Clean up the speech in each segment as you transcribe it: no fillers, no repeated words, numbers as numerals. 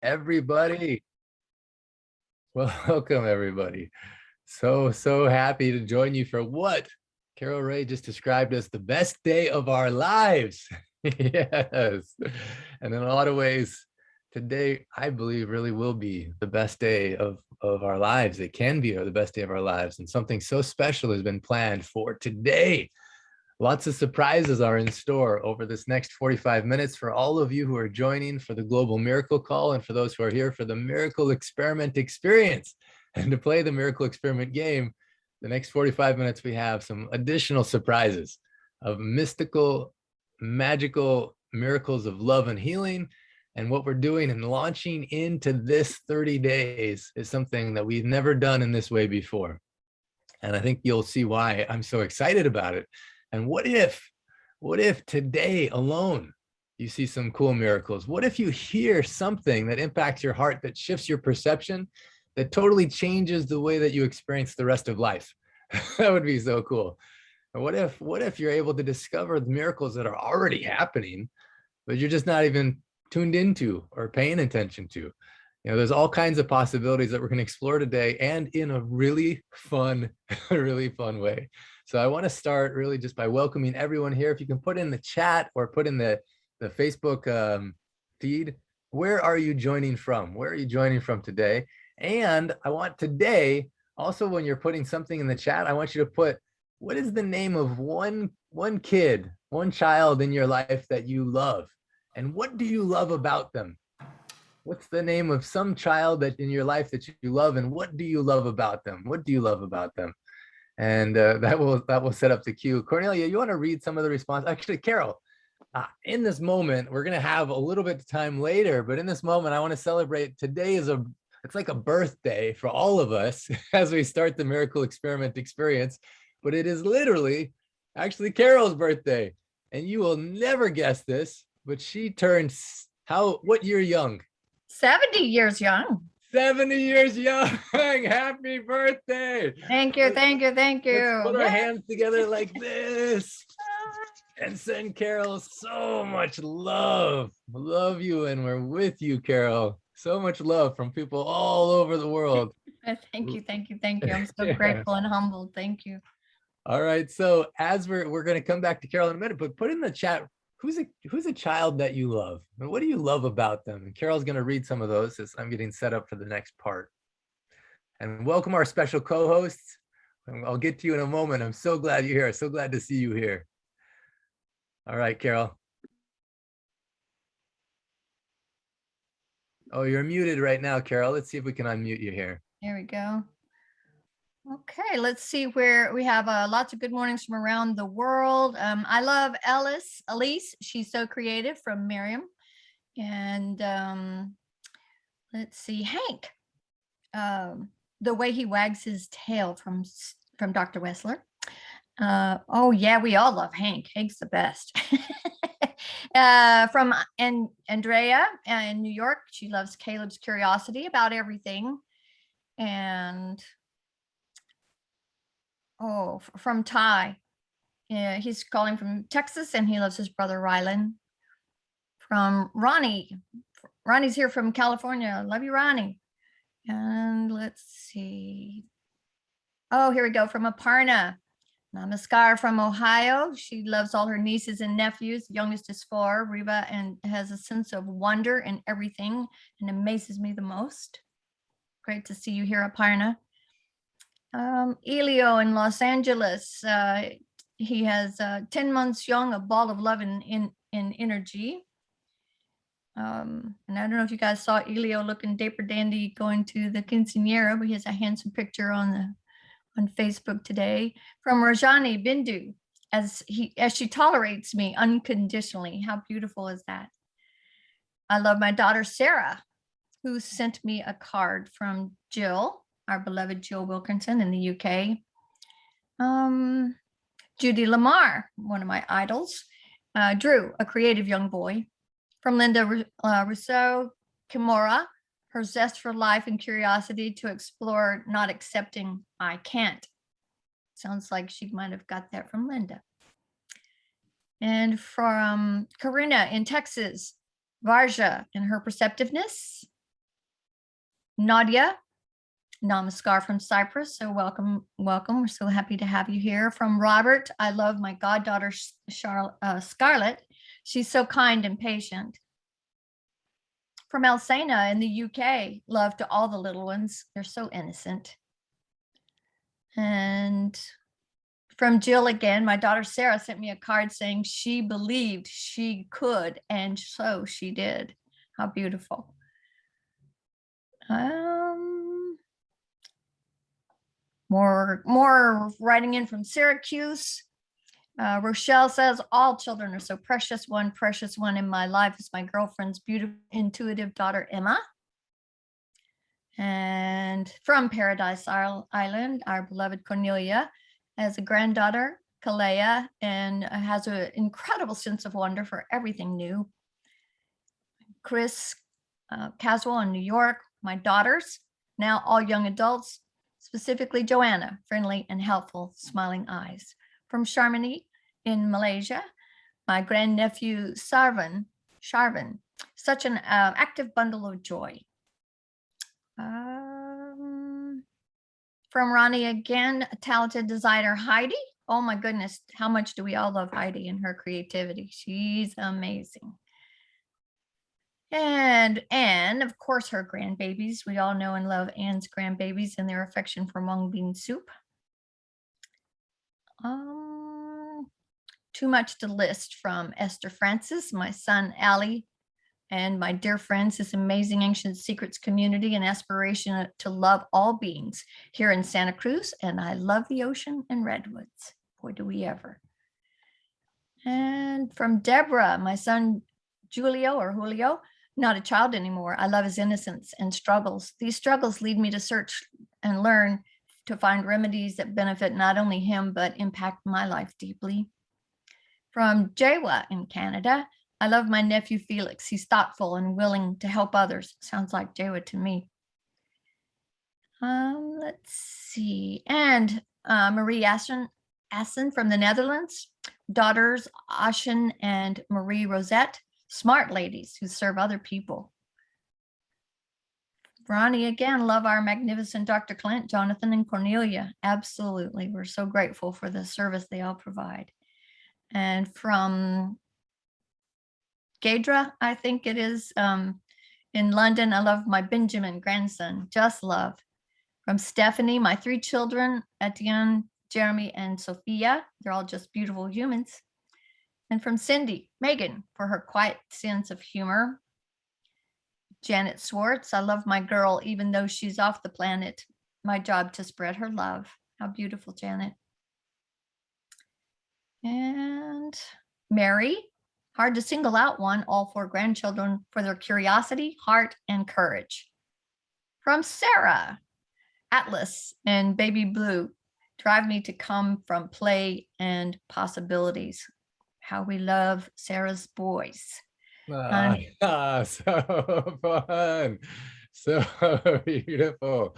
everybody. Welcome, everybody. So happy to join you for what Carol Ray just described as the best day of our lives. Yes. And in a lot of ways, today, I believe, really will be the best day of our lives. It can be the best day of our lives. And something so special has been planned for today. Lots of surprises are in store over this next 45 minutes for all of you who are joining for the Global Miracle Call and for those who are here for the Miracle Experiment Experience. And to play the Miracle Experiment game, the next 45 minutes, we have some additional surprises of mystical, magical miracles of love and healing. And what we're doing and launching into this 30 days is something that we've never done in this way before. And I think you'll see why I'm so excited about it. And what if today alone you see some cool miracles? What if you hear something that impacts your heart, that shifts your perception, that totally changes the way that you experience the rest of life? That would be so cool. And what if you're able to discover the miracles that are already happening, but you're just not even tuned into or paying attention to? There's all kinds of possibilities that we're going to explore today, and in a really fun way. So I want to start really just by welcoming everyone here. If you can put in the chat or put in the Facebook feed, where are you joining from? Where are you joining from today? And I want today, also when you're putting something in the chat, I want you to put, what is the name of one kid, one child in your life that you love? And what do you love about them? What's the name of some child that in your life that you love, and what do you love about them? What do you love about them? And that will set up the cue. Cornelia, you want to read some of the response? Actually, Carol, in this moment, we're going to have a little bit of time later, but in this moment, I want to celebrate. Today it's like a birthday for all of us as we start the Miracle Experiment Experience, but it is literally actually Carol's birthday. And you will never guess this, but she turns what year young? 70 years young. 70 years young. Happy birthday. Thank you. Let's put our hands together like this and send Carol so much love. Love you, and we're with you, Carol. So much love from people all over the world. Thank you. I'm so grateful and humbled. Thank you. All right. So as we're going to come back to Carol in a minute, but put in the chat, who's a child that you love, and what do you love about them? And Carol's going to read some of those as I'm getting set up for the next part. And welcome our special co-hosts. I'll get to you in a moment. I'm so glad you're here. So glad to see you here. All right, Carol. Oh, you're muted right now, Carol. Let's see if we can unmute you here. There we go. Okay, let's see where we have lots of good mornings from around the world. I love Elise. She's so creative, from Miriam. And let's see, Hank. The way he wags his tail, from Dr. Wessler. Oh yeah, we all love Hank. Hank's the best. From Andrea in New York. She loves Caleb's curiosity about everything. And from Ty. Yeah, he's calling from Texas, and he loves his brother Rylan. From Ronnie. Ronnie's here from California. Love you, Ronnie. And let's see. Oh, here we go. From Aparna. Namaskar from Ohio. She loves all her nieces and nephews. The youngest is 4, Reba, and has a sense of wonder in everything and amazes me the most. Great to see you here, Aparna. Elio in Los Angeles. He has 10 months young, a ball of love and energy. And I don't know if you guys saw Elio looking dapper dandy going to the quinceanera, but he has a handsome picture on Facebook today. From Rajani Bindu, as she tolerates me unconditionally. How beautiful is that? I love my daughter Sarah, who sent me a card from Jill, our beloved Jill Wilkinson in the UK. Judy Lamar, one of my idols. Drew, a creative young boy. From Linda Rousseau, Kimura, her zest for life and curiosity to explore, not accepting I can't. Sounds like she might have got that from Linda. And from Corinna in Texas, Varja and her perceptiveness. Nadia, Namaskar from Cyprus. So welcome, welcome. We're so happy to have you here. From Robert, I love my goddaughter, Scarlett. She's so kind and patient. From Elsena in the UK, love to all the little ones. They're so innocent. And from Jill again, my daughter Sarah sent me a card saying she believed she could, and so she did. How beautiful. More writing in from Syracuse. Rochelle says, all children are so precious. One precious one in my life is my girlfriend's beautiful, intuitive daughter, Emma. And from Paradise Island, our beloved Cornelia has a granddaughter, Kalea, and has an incredible sense of wonder for everything new. Chris Caswell in New York, my daughters, now all young adults, specifically Joanna, friendly and helpful, smiling eyes. From Sharmini in Malaysia, my grandnephew Sharvin, such an active bundle of joy. From Ronnie again, a talented designer, Heidi. Oh my goodness, how much do we all love Heidi and her creativity? She's amazing. And of course, her grandbabies. We all know and love Anne's grandbabies and their affection for mung bean soup. Too much to list. From Esther Francis, my son Ali, and my dear friends, this amazing ancient secrets community and aspiration to love all beings here in Santa Cruz. And I love the ocean and redwoods. Boy, do we ever. And from Deborah, my son Julio, not a child anymore. I love his innocence and struggles. These struggles lead me to search and learn to find remedies that benefit not only him, but impact my life deeply. From Jawa in Canada, I love my nephew Felix. He's thoughtful and willing to help others. Sounds like Jawa to me. Let's see. And Marie Assen from the Netherlands, daughters Ashen and Marie Rosette, smart ladies who serve other people. Ronnie again, love our magnificent Dr. Clint, Jonathan, and Cornelia. Absolutely. We're so grateful for the service they all provide. And from Gadra, I think it is, in London, I love my Benjamin grandson, just love. From Stephanie, my 3 children, Etienne, Jeremy, and Sophia. They're all just beautiful humans. And from Cindy, Megan, for her quiet sense of humor. Janet Swartz, I love my girl, even though she's off the planet. My job to spread her love. How beautiful, Janet. And Mary, hard to single out one, all 4 grandchildren for their curiosity, heart, and courage. From Sarah, Atlas and Baby Blue, drive me to come from play and possibilities. How we love Sarah's boys. So fun. So beautiful.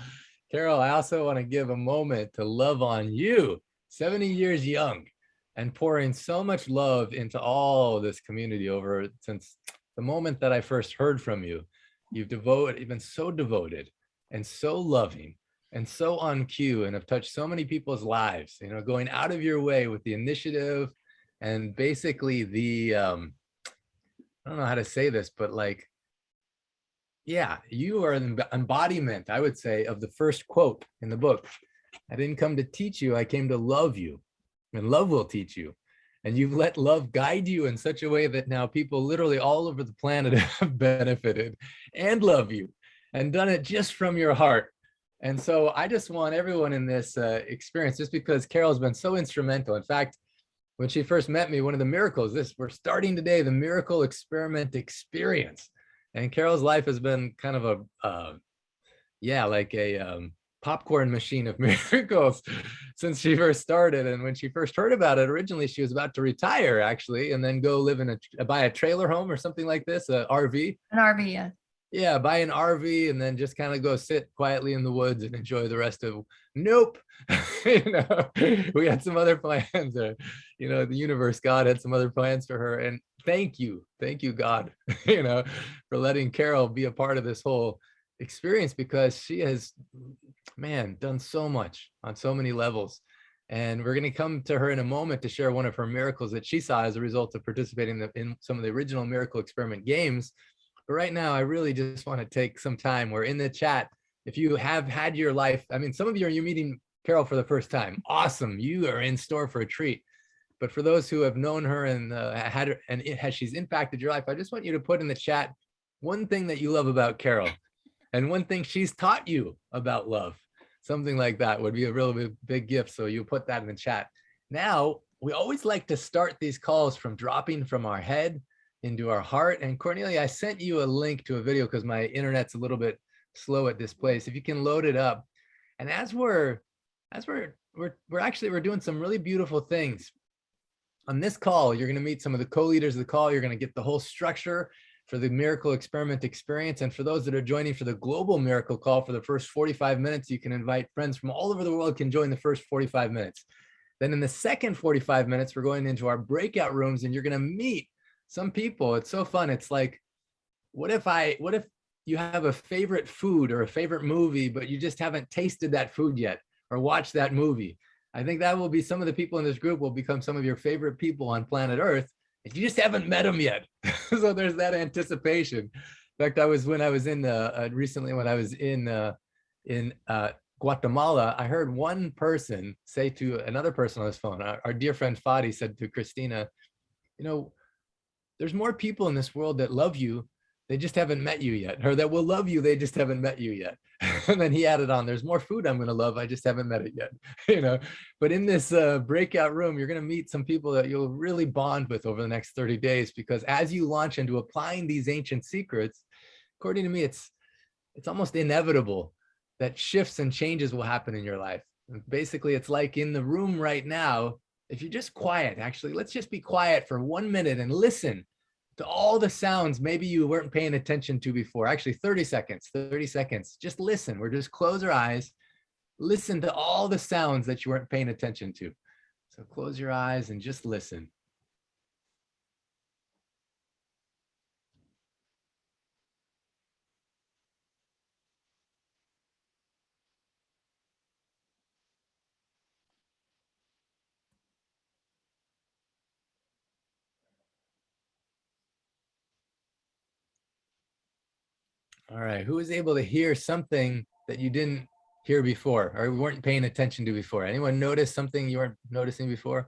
Carol, I also want to give a moment to love on you, 70 years young, and pouring so much love into all this community over since the moment that I first heard from you. You've been so devoted and so loving and so on cue, and have touched so many people's lives, you know, going out of your way with the initiative and basically the I don't know how to say this, but like, yeah, you are an embodiment, I would say, of the first quote in the book. I didn't come to teach you, I came to love you, and love will teach you. And you've let love guide you in such a way that now people literally all over the planet have benefited and love you, and done it just from your heart. And so I just want everyone in this experience, just because Carol's been so instrumental. In fact, when she first met me, one of the miracles, we're starting today, the Miracle Experiment Experience. And Carol's life has been kind of like a popcorn machine of miracles since she first started. And when she first heard about it, originally she was about to retire, actually, and then go live in buy a trailer home or something like this, a RV. An RV, yeah. Yeah, buy an RV and then just kind of go sit quietly in the woods and enjoy the rest of. Nope. We had some other plans. The universe, God had some other plans for her. And thank you, God, for letting Carol be a part of this whole experience because she has, man, done so much on so many levels. And we're going to come to her in a moment to share one of her miracles that she saw as a result of participating in some of the original Miracle Experiment games. But right now, I really just want to take some time. We're in the chat. If you have had your life, I mean, some of you are meeting Carol for the first time. Awesome. You are in store for a treat. But for those who have known her and had her, and has she's impacted your life, I just want you to put in the chat one thing that you love about Carol and one thing she's taught you about love. Something like that would be a really big gift. So you put that in the chat. Now, we always like to start these calls from dropping from our head into our heart. And Cornelia, I sent you a link to a video because my internet's a little bit slow at this place. If you can load it up. And as we're doing some really beautiful things. On this call, you're going to meet some of the co-leaders of the call. You're going to get the whole structure for the Miracle Experiment experience. And for those that are joining for the Global Miracle Call for the first 45 minutes, you can invite friends from all over the world can join the first 45 minutes. Then in the second 45 minutes, we're going into our breakout rooms and you're going to meet some people. It's so fun. It's like, what if you have a favorite food or a favorite movie, but you just haven't tasted that food yet or watched that movie? I think that will be some of the people in this group will become some of your favorite people on planet Earth. If you just haven't met them yet. So there's that anticipation. In fact, when I was in recently, when I was in Guatemala, I heard one person say to another person on his phone, our dear friend Fadi said to Christina, you know, there's more people in this world that love you, they just haven't met you yet, or that will love you, they just haven't met you yet. And then he added on, there's more food I'm going to love, I just haven't met it yet. You know, but in this breakout room, you're going to meet some people that you'll really bond with over the next 30 days, because as you launch into applying these ancient secrets, according to me, it's almost inevitable that shifts and changes will happen in your life. And basically, it's like in the room right now, if you're just quiet, actually, let's just be quiet for 1 minute and listen to all the sounds maybe you weren't paying attention to before. Actually, 30 seconds, just listen. We're just close our eyes, listen to all the sounds that you weren't paying attention to. So close your eyes and just listen. All right, who was able to hear something that you didn't hear before or weren't paying attention to before? Anyone notice something you weren't noticing before?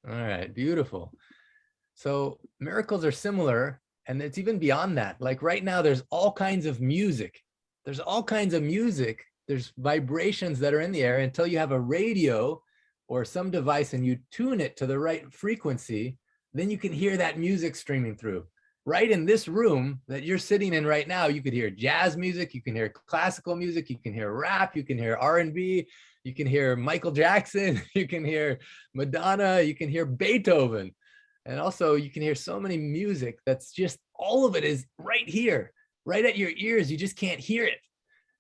All right, beautiful. So miracles are similar, and it's even beyond that. Like right now, there's all kinds of music. There's all kinds of music. There's vibrations that are in the air until you have a radio or some device and you tune it to the right frequency, then you can hear that music streaming through. Right in this room that you're sitting in right now, you could hear jazz music, you can hear classical music, you can hear rap, you can hear R&B, you can hear Michael Jackson, you can hear Madonna, you can hear Beethoven. And also you can hear so many music that's just, all of it is right here, right at your ears. You just can't hear it,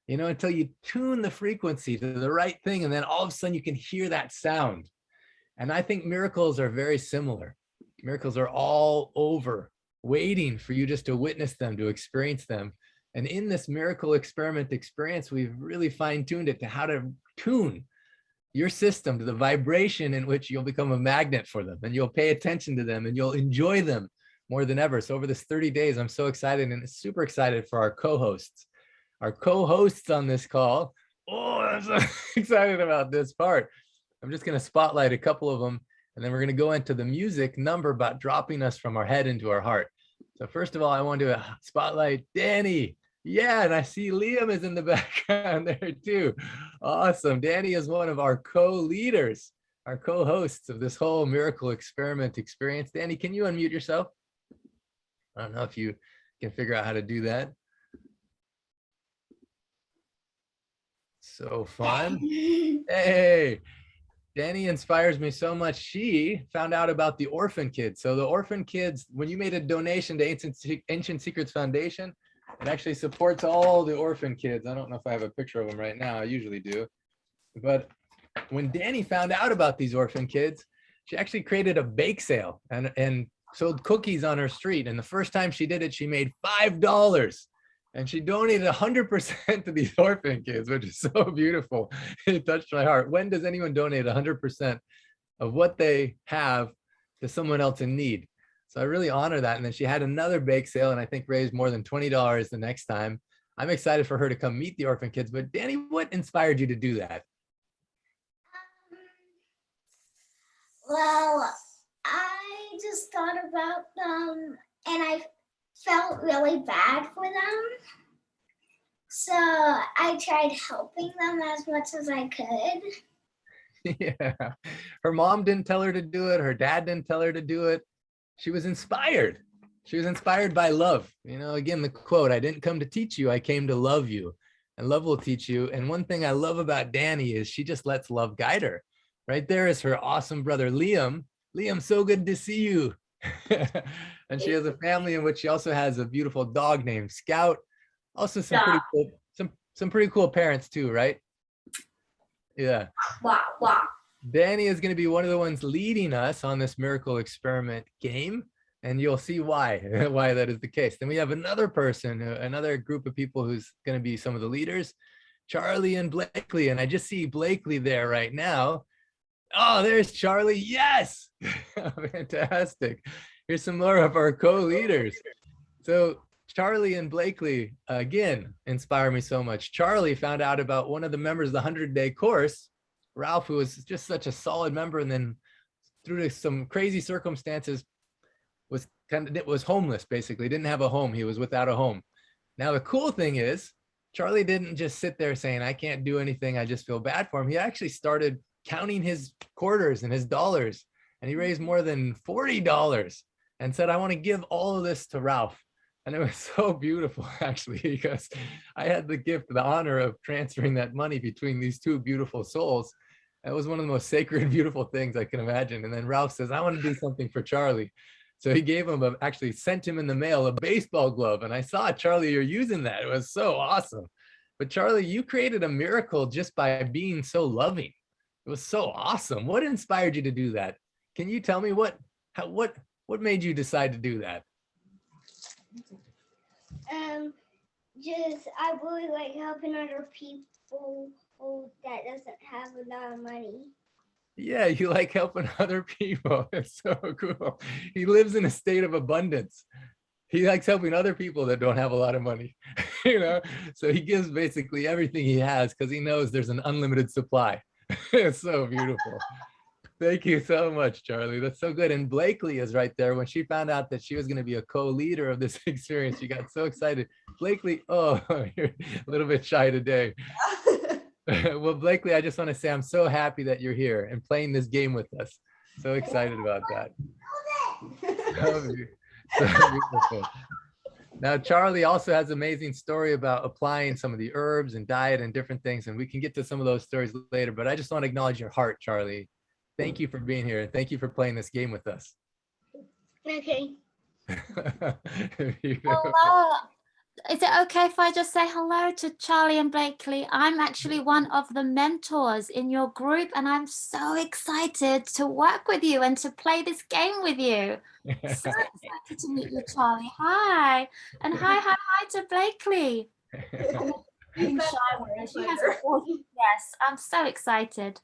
you know, until you tune the frequency to the right thing. And then all of a sudden you can hear that sound. And I think miracles are very similar. Miracles are all over, waiting for you just to witness them, to experience them. And in this Miracle Experiment experience, we've really fine-tuned it to how to tune your system to the vibration in which you'll become a magnet for them, and you'll pay attention to them and you'll enjoy them more than ever. So over this 30 days, I'm so excited and super excited for our co-hosts. Our co-hosts on this call. Oh, I'm so excited about this part. I'm just going to spotlight a couple of them, and then we're going to go into the music number about dropping us from our head into our heart. So first of all, I want to spotlight Danny. Yeah, and I see Liam is in the background there too. Awesome. Danny is one of our co-leaders, our co-hosts of this whole Miracle Experiment experience. Danny, can you unmute yourself? I don't know if you can figure out how to do that. So fun. Hey. Danny inspires me so much. She found out about the orphan kids. So the orphan kids, when you made a donation to Ancient Secrets Foundation, it actually supports all the orphan kids. I don't know if I have a picture of them right now. I usually do. But when Danny found out about these orphan kids, she actually created a bake sale and sold cookies on her street. And the first time she did it, she made $5. And she donated 100% to these orphan kids, which is so beautiful. It touched my heart. When does anyone donate 100% of what they have to someone else in need? So I really honor that. And then she had another bake sale and I think raised more than $20 the next time. I'm excited for her to come meet the orphan kids. But Danny, what inspired you to do that? Well, I just thought about them and I felt really bad for them. So I tried helping them as much as I could. Yeah. Her mom didn't tell her to do it. Her dad didn't tell her to do it. She was inspired. She was inspired by love. You know, again, the quote, I didn't come to teach you, I came to love you. And love will teach you. And one thing I love about Danny is she just lets love guide her. Right there is her awesome brother, Liam. Liam, so good to see you. And she has a family in which she also has a beautiful dog named Scout. Also some pretty cool parents too, right? Yeah. Wow, wow. Danny is going to be one of the ones leading us on this miracle experiment game, and you'll see why why that is the case. Then we have another person, another group of people who's going to be some of the leaders, Charlie and Blakely, and I just see Blakely there right now. Oh, there's Charlie. Yes. Fantastic. Here's some more of our co-leaders. So Charlie and Blakely, again, inspire me so much. Charlie found out about one of the members of the 100-day course, Ralph, who was just such a solid member, and then through some crazy circumstances was homeless, basically, didn't have a home. He was without a home. Now, the cool thing is, Charlie didn't just sit there saying, I can't do anything, I just feel bad for him. He actually started counting his quarters and his dollars, and he raised more than $40 and said, I want to give all of this to Ralph. And it was so beautiful, actually, because I had the gift, the honor of transferring that money between these two beautiful souls. It was one of the most sacred, beautiful things I can imagine. And then Ralph says, I want to do something for Charlie. So he gave him, actually sent him in the mail a baseball glove. And I saw, Charlie, you're using that. It was so awesome. But Charlie, you created a miracle just by being so loving. It was so awesome. What inspired you to do that? Can you tell me what made you decide to do that? Just I really like helping other people that doesn't have a lot of money. Yeah, you like helping other people. It's so cool. He lives in a state of abundance. He likes helping other people that don't have a lot of money, you know? So he gives basically everything he has because he knows there's an unlimited supply. It's so beautiful. Thank you so much, Charlie. That's so good. And Blakely is right there. When she found out that she was going to be a co-leader of this experience, she got so excited. Blakely, oh, you're a little bit shy today. Well, Blakely, I just want to say I'm so happy that you're here and playing this game with us. So excited about that. So beautiful. Now, Charlie also has an amazing story about applying some of the herbs and diet and different things, and we can get to some of those stories later, but I just want to acknowledge your heart, Charlie. Thank you for being here. Thank you for playing this game with us. Okay. Hello. Is it okay if I just say hello to Charlie and Blakely? I'm actually one of the mentors in your group, and I'm so excited to work with you and to play this game with you. So excited to meet you, Charlie. Hi. And hi to Blakely. Being shy, she has a voice. Yes, I'm so excited.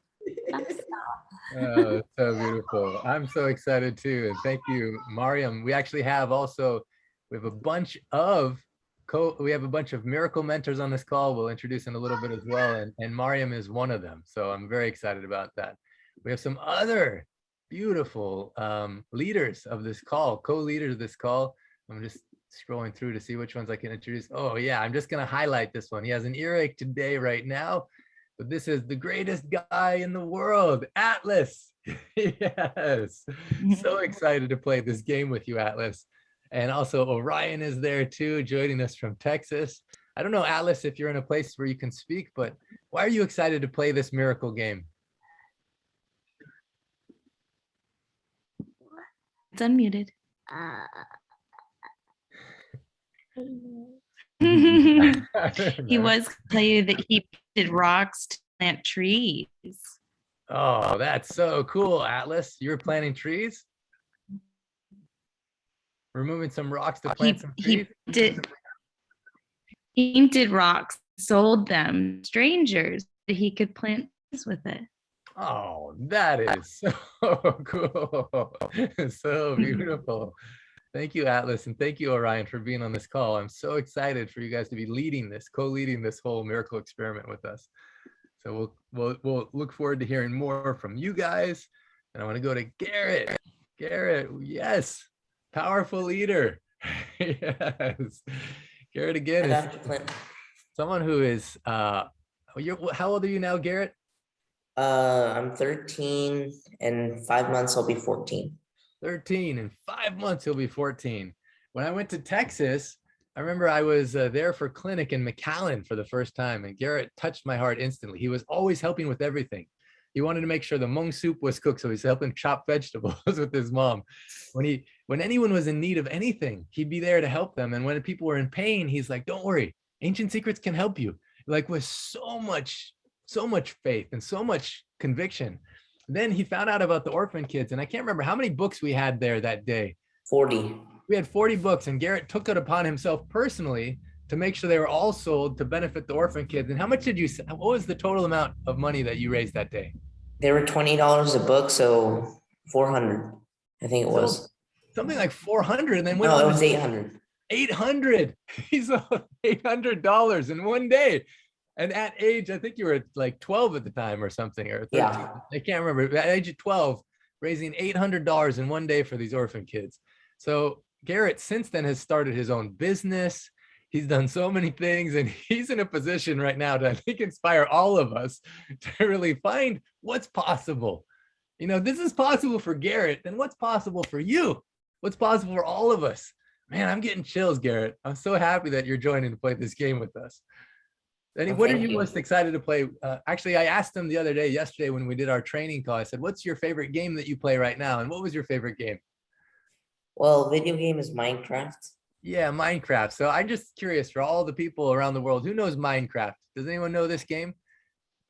Oh, so beautiful. I'm so excited too. And thank you, Mariam. We actually have also, we have a bunch of miracle mentors on this call. We'll introduce in a little bit as well. And Mariam is one of them. So I'm very excited about that. We have some other beautiful leaders of this call, co-leaders of this call. I'm just scrolling through to see which ones I can introduce. Oh yeah, I'm just gonna highlight this one. He has an earache today right now, but this is the greatest guy in the world, Atlas. Yes, so excited to play this game with you, Atlas. And also Orion is there too, joining us from Texas. I don't know, Atlas, if you're in a place where you can speak, but why are you excited to play this miracle game? It's unmuted. He was telling you that he did rocks to plant trees. Oh, that's so cool, Atlas. You're planting trees? Removing some rocks to plant some trees? painted rocks, sold them to strangers that he could plant trees with it. Oh, that is so cool. So beautiful. Thank you, Atlas, and thank you, Orion, for being on this call. I'm so excited for you guys to be leading this, co-leading this whole miracle experiment with us. So we'll look forward to hearing more from you guys. And I want to go to Garrett. Garrett, yes, powerful leader. Yes. Garrett again is Dr. Clint. someone who is how old are you now, Garrett? I'm 13. In 5 months, I'll be 14. 13. In 5 months, he'll be 14. When I went to Texas, I remember I was there for clinic in McAllen for the first time, and Garrett touched my heart instantly. He was always helping with everything. He wanted to make sure the mung soup was cooked, so he's helping chop vegetables with his mom. When anyone was in need of anything, he'd be there to help them. And when people were in pain, he's like, "Don't worry, Ancient Secrets can help you." Like with so much faith and so much conviction. Then he found out about the orphan kids, and I can't remember how many books we had there that day. 40. We had 40 books, and Garrett took it upon himself personally to make sure they were all sold to benefit the orphan kids. And how much did you, what was the total amount of money that you raised that day? They were $20 a book, so 400. I think it was. So, something like 400, and then No, it was 800. 800. He sold $800 in one day. And at age, I think you were like 12 at the time or something, or 13. Yeah. I can't remember. At age of 12, raising $800 in one day for these orphan kids. So Garrett since then has started his own business. He's done so many things, and he's in a position right now to, I think, inspire all of us to really find what's possible. You know, this is possible for Garrett, then what's possible for you? What's possible for all of us? Man, I'm getting chills, Garrett. I'm so happy that you're joining to play this game with us. Eddie, what are Thank you you. most excited to play? Actually, I asked him the other day, yesterday, when we did our training call, I said, "What's your favorite game that you play right now?" And what was your favorite game? Well, video game is Minecraft. Yeah, Minecraft. So I'm just curious, for all the people around the world, who knows Minecraft? Does anyone know this game?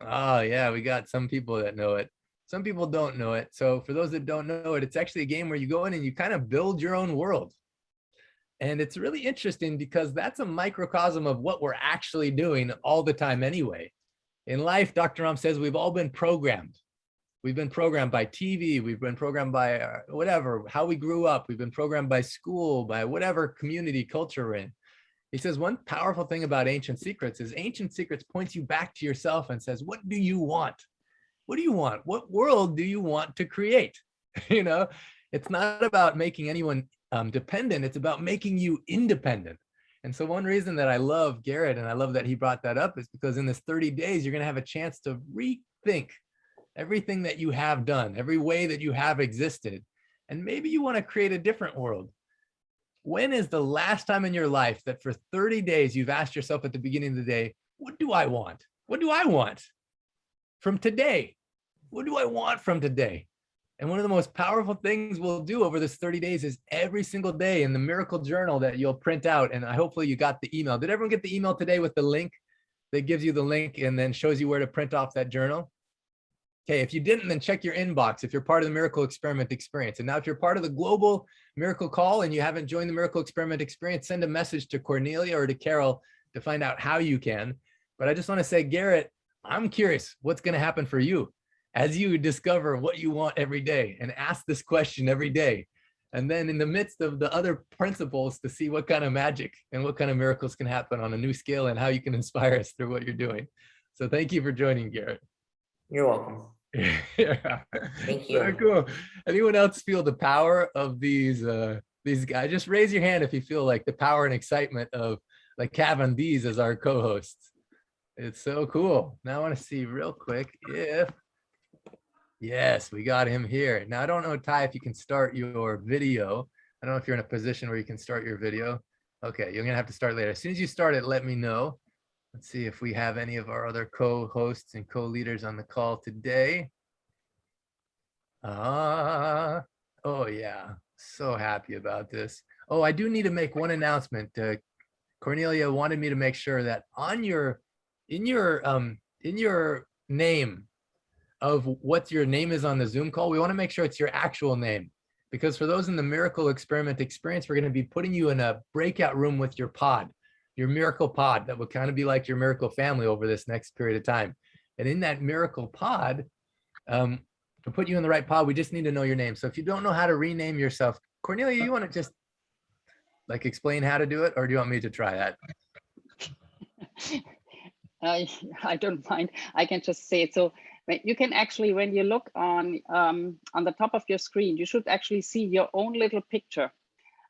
Oh yeah, we got some people that know it. Some people don't know it. So for those that don't know it, it's actually a game where you go in and you kind of build your own world. And it's really interesting because that's a microcosm of what we're actually doing all the time anyway. In life, Dr. Ram says we've all been programmed. We've been programmed by TV. We've been programmed by whatever, how we grew up. We've been programmed by school, by whatever community culture we're in. He says one powerful thing about Ancient Secrets is Ancient Secrets points you back to yourself and says, what do you want? What do you want? What world do you want to create? You know, it's not about making anyone dependent. It's about making you independent. And so one reason that I love Garrett, and I love that he brought that up, is because in this 30 days, you're going to have a chance to rethink everything that you have done, every way that you have existed. And maybe you want to create a different world. When is the last time in your life that for 30 days you've asked yourself at the beginning of the day, what do I want? What do I want from today? What do I want from today? And one of the most powerful things we'll do over this 30 days is every single day in the miracle journal that you'll print out. And hopefully you got the email. Did everyone get the email today with the link that gives you the link and then shows you where to print off that journal? Okay, if you didn't, then check your inbox if you're part of the Miracle Experiment Experience. And now if you're part of the Global Miracle Call and you haven't joined the Miracle Experiment Experience, send a message to Cornelia or to Carol to find out how you can. But I just want to say, Garrett, I'm curious what's going to happen for you as you discover what you want every day and ask this question every day. And then in the midst of the other principles to see what kind of magic and what kind of miracles can happen on a new scale and how you can inspire us through what you're doing. So thank you for joining, Garrett. You're welcome. Yeah. Thank you. Very cool. Anyone else feel the power of these guys? Just raise your hand if you feel like the power and excitement of like having these as our co-hosts. It's so cool. Now I want to see real quick if, yes, we got him here. Now I don't know, Ty, if you can start your video. I don't know if you're in a position where you can start your video. Okay, you're gonna have to start later. As soon as you start it, let me know. Let's see if we have any of our other co-hosts and co-leaders on the call today. Oh yeah, so happy about this. Oh, I do need to make one announcement. Cornelia wanted me to make sure that on in your name of what your name is on the Zoom call, we want to make sure it's your actual name. Because for those in the Miracle Experiment Experience, we're going to be putting you in a breakout room with your pod. your miracle pod that will kind of be like your miracle family over this next period of time. And in that miracle pod, to put you in the right pod, we just need to know your name. So if you don't know how to rename yourself, Cornelia, you want to just like explain how to do it, or do you want me to try that? I don't mind. I can just say it. So you can actually, when you look on the top of your screen, you should actually see your own little picture.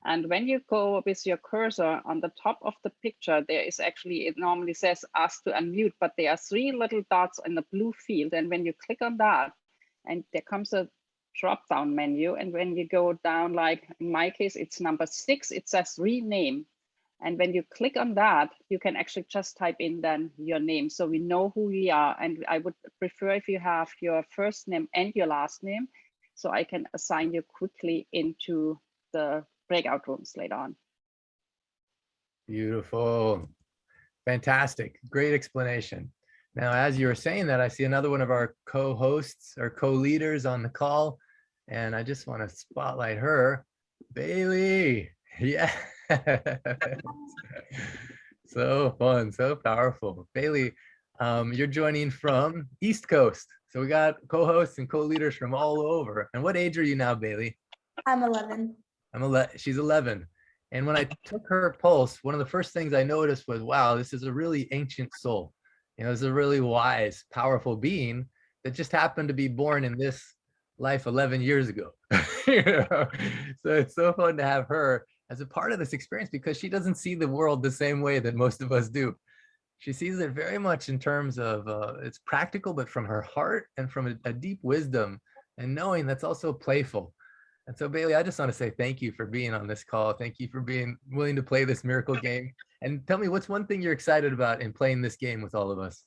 And when you go with your cursor on the top of the picture, there is actually, it normally says ask to unmute, but there are 3 little dots in the blue field. And when you click on that, and there comes a drop down menu. And when you go down, like in my case, it's number 6, it says rename. And when you click on that, you can actually just type in then your name. So we know who we are. And I would prefer if you have your first name and your last name, so I can assign you quickly into the breakout rooms later on. Beautiful. Fantastic. Great explanation. Now, as you were saying that, I see another one of our co-hosts or co-leaders on the call, and I just want to spotlight her, Bailey. Yeah. So fun, so powerful. Bailey, you're joining from East Coast. So we got co-hosts and co-leaders from all over. And what age are you now, Bailey? I'm 11. She's 11. And when I took her pulse, one of the first things I noticed was, wow, this is a really ancient soul. You know, it's a really wise, powerful being that just happened to be born in this life 11 years ago. You know? So it's so fun to have her as a part of this experience, because she doesn't see the world the same way that most of us do. She sees it very much in terms of it's practical, but from her heart and from a deep wisdom and knowing that's also playful. And so, Bailey, I just want to say thank you for being on this call. Thank you for being willing to play this miracle game. And tell me, what's one thing you're excited about in playing this game with all of us?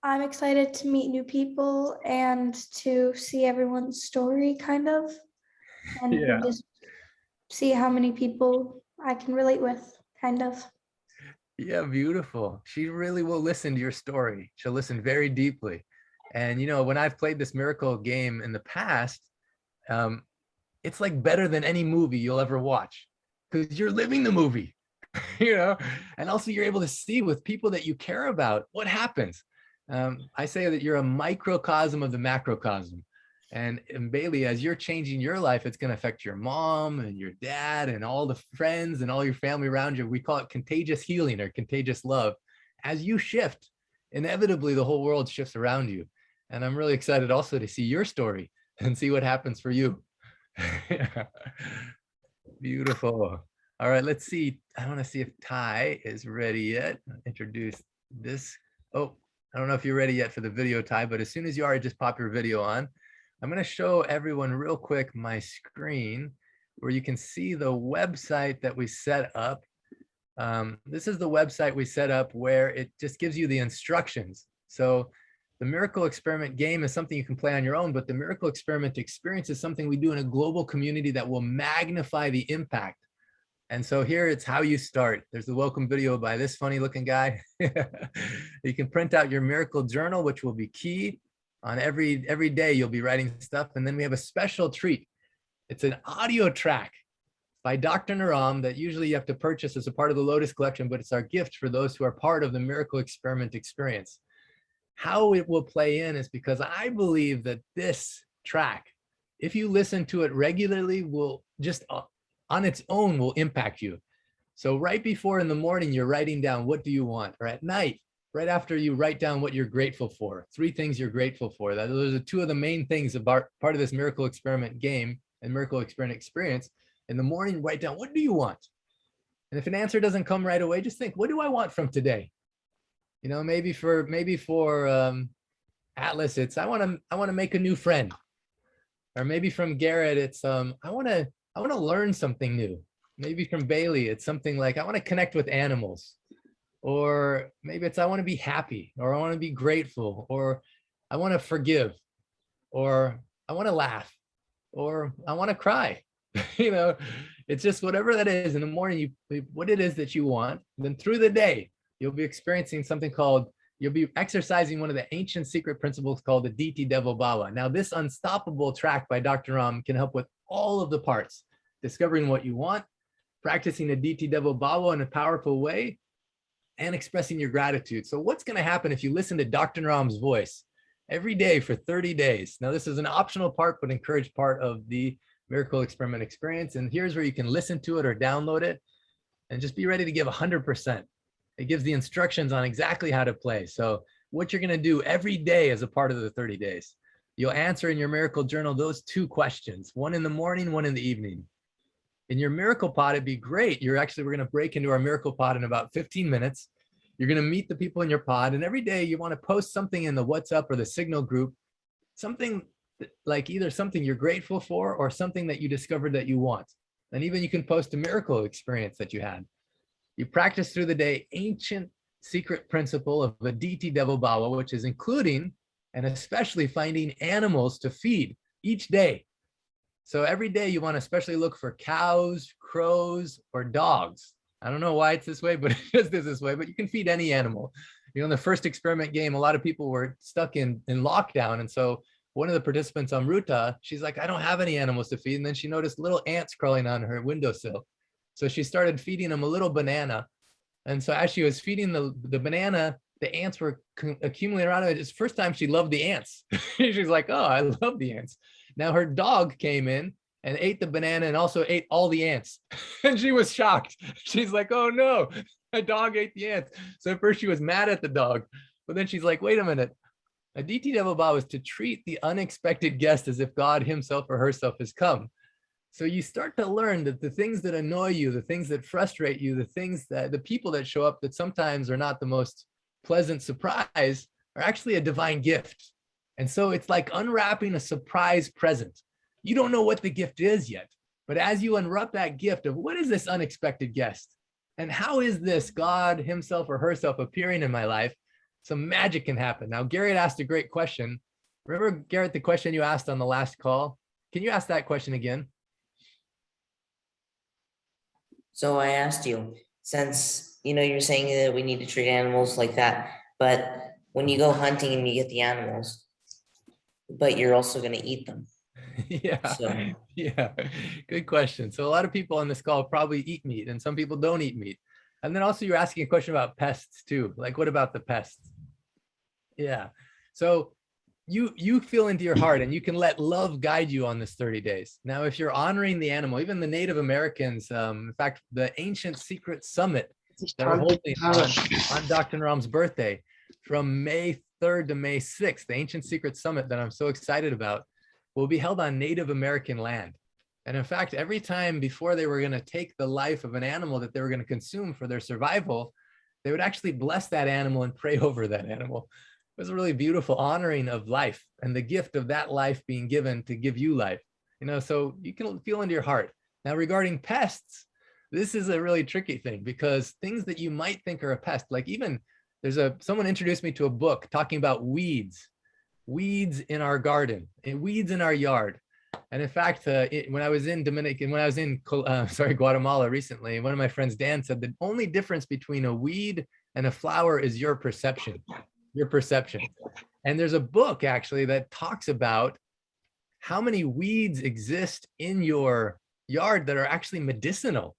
I'm excited to meet new people and to see everyone's story, kind of, and Yeah. just see how many people I can relate with, kind of. Yeah, beautiful. She really will listen to your story. She'll listen very deeply. And, you know, when I've played this miracle game in the past, it's like better than any movie you'll ever watch, because you're living the movie, you know, and also you're able to see with people that you care about what happens. I say that you're a microcosm of the macrocosm. And Bailey, as you're changing your life, it's going to affect your mom and your dad and all the friends and all your family around you. We call it contagious healing or contagious love. As you shift, inevitably the whole world shifts around you. And I'm really excited also to see your story and see what happens for you. Beautiful. All right, let's see. I want to see if Ty is ready yet. Introduce this. Oh, I don't know if you're ready yet for the video, Ty, but as soon as you are, just pop your video on. I'm going to show everyone real quick my screen where you can see the website that we set up. This is the website we set up where it just gives you the instructions. So the Miracle Experiment game is something you can play on your own, but the Miracle Experiment experience is something we do in a global community that will magnify the impact. And so here it's how you start. There's the welcome video by this funny looking guy. You can print out your miracle journal, which will be key. On every day you'll be writing stuff. And then we have a special treat. It's an audio track by Dr. Naram that usually you have to purchase as a part of the Lotus Collection, but it's our gift for those who are part of the Miracle Experiment experience. How it will play in is because I believe that this track, if you listen to it regularly, will just on its own will impact you. So right before in the morning, you're writing down what do you want, or at night, right after you write down what you're grateful for, 3 things you're grateful for. Those are 2 of the main things about part of this Miracle Experiment game and Miracle Experiment experience. In the morning, write down, what do you want? And if an answer doesn't come right away, just think, what do I want from today? You know, maybe for Atlas, it's I want to make a new friend. Or maybe from Garrett, it's I want to learn something new. Maybe from Bailey, it's something like I want to connect with animals. Or maybe it's I want to be happy, or I want to be grateful, or I want to forgive, or I want to laugh, or I want to cry. You know, it's just whatever that is. In the morning, what it is that you want. Then through the day, you'll be experiencing something called, you'll be exercising one of the ancient secret principles called the DT Devil Baba. Now, this unstoppable track by Dr. Ram can help with all of the parts, discovering what you want, practicing the DT Devil Baba in a powerful way, and expressing your gratitude. So what's going to happen if you listen to Dr. Ram's voice every day for 30 days? Now, this is an optional part, but encouraged part of the Miracle Experiment experience. And here's where you can listen to it or download it and just be ready to give 100%. It gives the instructions on exactly how to play. So what you're going to do every day as a part of the 30 days, you'll answer in your miracle journal those 2 questions, one in the morning, one in the evening. In your miracle pod, it'd be great. We're going to break into our miracle pod in about 15 minutes. You're going to meet the people in your pod, and every day you want to post something in the WhatsApp or the Signal group, something like either something you're grateful for or something that you discovered that you want. And even you can post a miracle experience that you had. You practice through the day ancient secret principle of Aditi Devo Bhava, which is including and especially finding animals to feed each day. So every day you want to especially look for cows, crows, or dogs. I don't know why it's this way, but it just is this way, but you can feed any animal. You know, in the first experiment game, a lot of people were stuck in lockdown. And so one of the participants, Amruta, she's like, I don't have any animals to feed. And then she noticed little ants crawling on her windowsill. So she started feeding them a little banana. And so as she was feeding the banana, the ants were accumulating around it. It's the first time she loved the ants. She's like, oh, I love the ants. Now her dog came in and ate the banana and also ate all the ants. And she was shocked. She's like, oh no, my dog ate the ants. So at first she was mad at the dog, but then she's like, wait a minute. Aditi Devo Bhava is to treat the unexpected guest as if God himself or herself has come. So you start to learn that the things that annoy you, the things that frustrate you, the people that show up that sometimes are not the most pleasant surprise are actually a divine gift. And so it's like unwrapping a surprise present. You don't know what the gift is yet, but as you unwrap that gift of what is this unexpected guest and how is this God himself or herself appearing in my life, some magic can happen. Now, Garrett asked a great question. Remember, Garrett, the question you asked on the last call? Can you ask that question again? So I asked you, since you're saying that we need to treat animals like that, but when you go hunting and you get the animals, but you're also going to eat them. Yeah, So. Yeah, good question. So a lot of people on this call probably eat meat and some people don't eat meat. And then also you're asking a question about pests too. Like, what about the pests? Yeah. So you feel into your heart and you can let love guide you on this 30 days. Now, if you're honoring the animal, even the Native Americans, in fact, the ancient secret summit that we're holding on Dr. Ram's birthday from May 3rd to May 6th, the ancient secret summit that I'm so excited about, will be held on Native American land. And in fact, every time before they were going to take the life of an animal that they were going to consume for their survival, they would actually bless that animal and pray over that animal. It was a really beautiful honoring of life and the gift of that life being given to give you life. So you can feel into your heart. Now, regarding pests, this is a really tricky thing because things that you might think are a pest, like even someone introduced me to a book talking about weeds in our garden and weeds in our yard. And in fact, when I was in Guatemala recently, one of my friends, Dan, said the only difference between a weed and a flower is your perception. And there's a book actually that talks about how many weeds exist in your yard that are actually medicinal.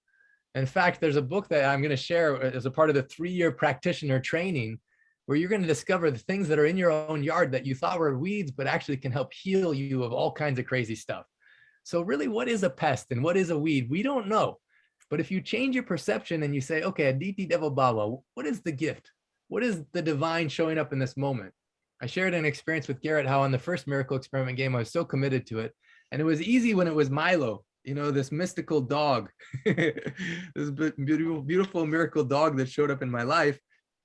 In fact, there's a book that I'm going to share as a part of the 3-year practitioner training where you're going to discover the things that are in your own yard that you thought were weeds, but actually can help heal you of all kinds of crazy stuff. So really, what is a pest and what is a weed? We don't know. But if you change your perception and you say, okay, Aditi Devo Bhava, what is the gift? What is the divine showing up in this moment? I shared an experience with Garrett, how on the first miracle experiment game, I was so committed to it. And it was easy when it was Milo, this mystical dog, this beautiful miracle dog that showed up in my life.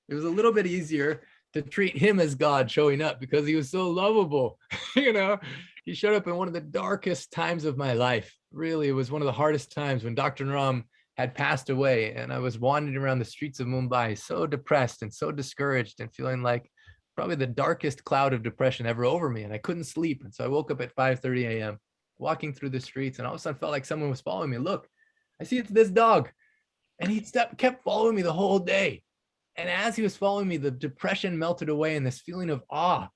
It was a little bit easier to treat him as God showing up because he was so lovable. He showed up in one of the darkest times of my life. Really, it was one of the hardest times when Dr. Ram had passed away and I was wandering around the streets of Mumbai, so depressed and so discouraged and feeling like probably the darkest cloud of depression ever over me. And I couldn't sleep. And so I woke up at 5:30 a.m. walking through the streets and all of a sudden felt like someone was following me. Look, I see it's this dog. And he kept following me the whole day. And as he was following me, the depression melted away and this feeling of awe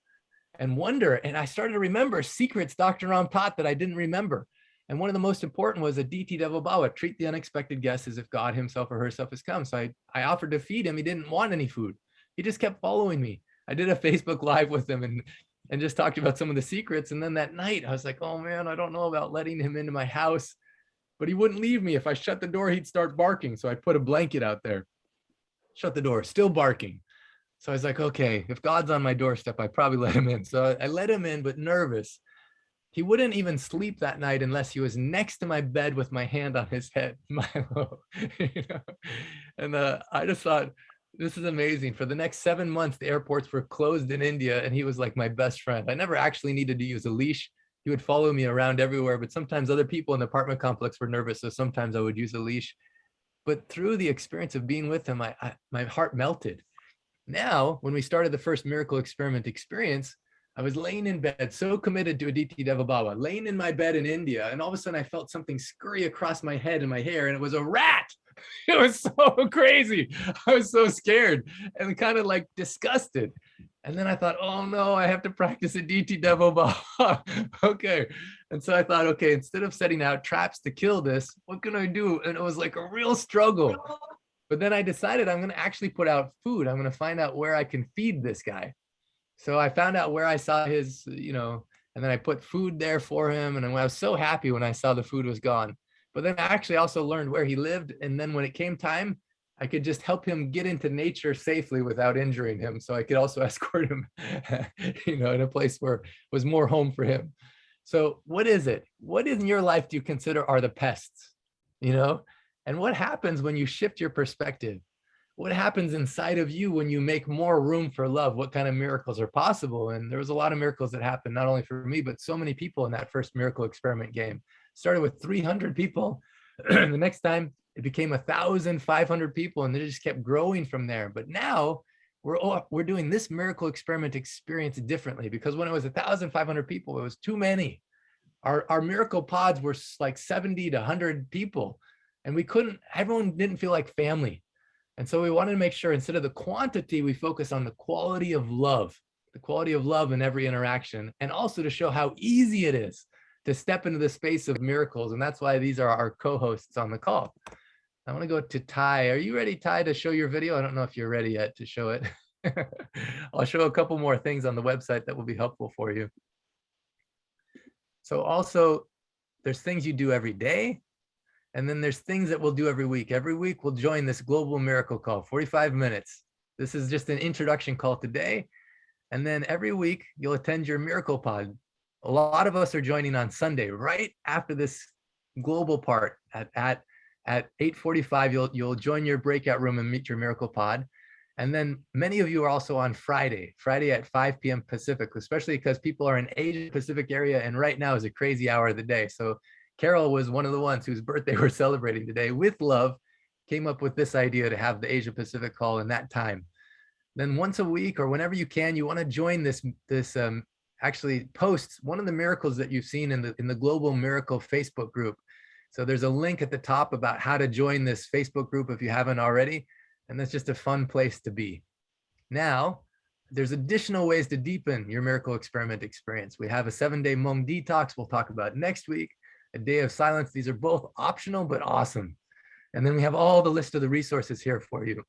and wonder. And I started to remember secrets Dr. Ram taught that I didn't remember. And one of the most important was a DT Devil Bawa, treat the unexpected guest as if God himself or herself has come. So I offered to feed him. He didn't want any food. He just kept following me. I did a Facebook Live with him and just talked about some of the secrets. And then that night I was like, oh man, I don't know about letting him into my house, but he wouldn't leave me. If I shut the door, he'd start barking. So I put a blanket out there, shut the door, still barking. So I was like, okay, if God's on my doorstep, I probably let him in. So I let him in, but nervous. He wouldn't even sleep that night unless he was next to my bed with my hand on his head, Milo. You know? And I just thought, this is amazing. For the next 7 months, the airports were closed in India, and he was like my best friend. I never actually needed to use a leash. He would follow me around everywhere, but sometimes other people in the apartment complex were nervous, so sometimes I would use a leash. But through the experience of being with him, my heart melted. Now, when we started the first miracle experiment experience, I was laying in bed, so committed to Aditi Devababa, laying in my bed in India, and all of a sudden I felt something scurry across my head and my hair, and it was a rat. It was so crazy. I was so scared and kind of like disgusted. And then I thought, oh no, I have to practice Aditi Devababa. Okay. And so I thought, okay, instead of setting out traps to kill this, what can I do? And it was like a real struggle. But then I decided I'm going to actually put out food. I'm going to find out where I can feed this guy. So I found out where I saw his, and then I put food there for him. And I was so happy when I saw the food was gone. But then I actually also learned where he lived. And then when it came time, I could just help him get into nature safely without injuring him. So I could also escort him, in a place where was more home for him. So what is it? What in your life do you consider are the pests, And what happens when you shift your perspective? What happens inside of you when you make more room for love? What kind of miracles are possible? And there was a lot of miracles that happened, not only for me, but so many people in that first miracle experiment game. Started with 300 people. The next time it became 1,500 people, and they just kept growing from there. But now we're doing this miracle experiment experience differently, because when it was 1,500 people, it was too many. Our miracle pods were like 70 to 100 people, and everyone didn't feel like family. And so we wanted to make sure, instead of the quantity, we focus on the quality of love in every interaction, and also to show how easy it is to step into the space of miracles. And that's why these are our co-hosts on the call. I want to go to Ty. Are you ready, Ty, to show your video? I don't know if you're ready yet to show it. I'll show a couple more things on the website that will be helpful for you. So also, there's things you do every day, and then there's things that we'll do every week. Every week we'll join this global miracle call, 45 minutes. This is just an introduction call today. And then every week you'll attend your miracle pod. A lot of us are joining on Sunday, right after this global part at 8:45, you'll join your breakout room and meet your miracle pod. And then many of you are also on Friday at 5 p.m. Pacific, especially because people are in Asia Pacific area. And right now is a crazy hour of the day. So Carol was one of the ones whose birthday we're celebrating today. With love, came up with this idea to have the Asia Pacific call in that time. Then once a week, or whenever you can, you want to join this actually posts one of the miracles that you've seen in the Global Miracle Facebook group. So there's a link at the top about how to join this Facebook group if you haven't already. And that's just a fun place to be. Now, there's additional ways to deepen your miracle experiment experience. We have a 7-day Hmong detox we'll talk about next week, a day of silence. These are both optional, but awesome. And then we have all the list of the resources here for you.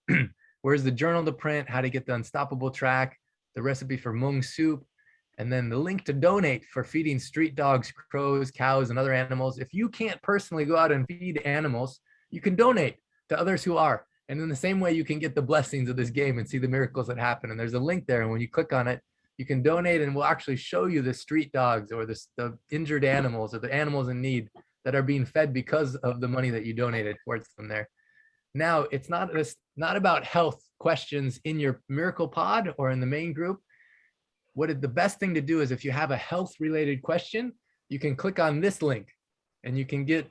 Where's the journal to print, how to get the unstoppable track, the recipe for Hmong soup, and then the link to donate for feeding street dogs, crows, cows, and other animals. If you can't personally go out and feed animals, you can donate to others who are. And in the same way, you can get the blessings of this game and see the miracles that happen. And there's a link there. And when you click on it, you can donate, and we'll actually show you the street dogs or the injured animals or the animals in need that are being fed because of the money that you donated towards them there. Now, it's not about health questions in your miracle pod or in the main group. The best thing to do is, if you have a health related question, you can click on this link and you can get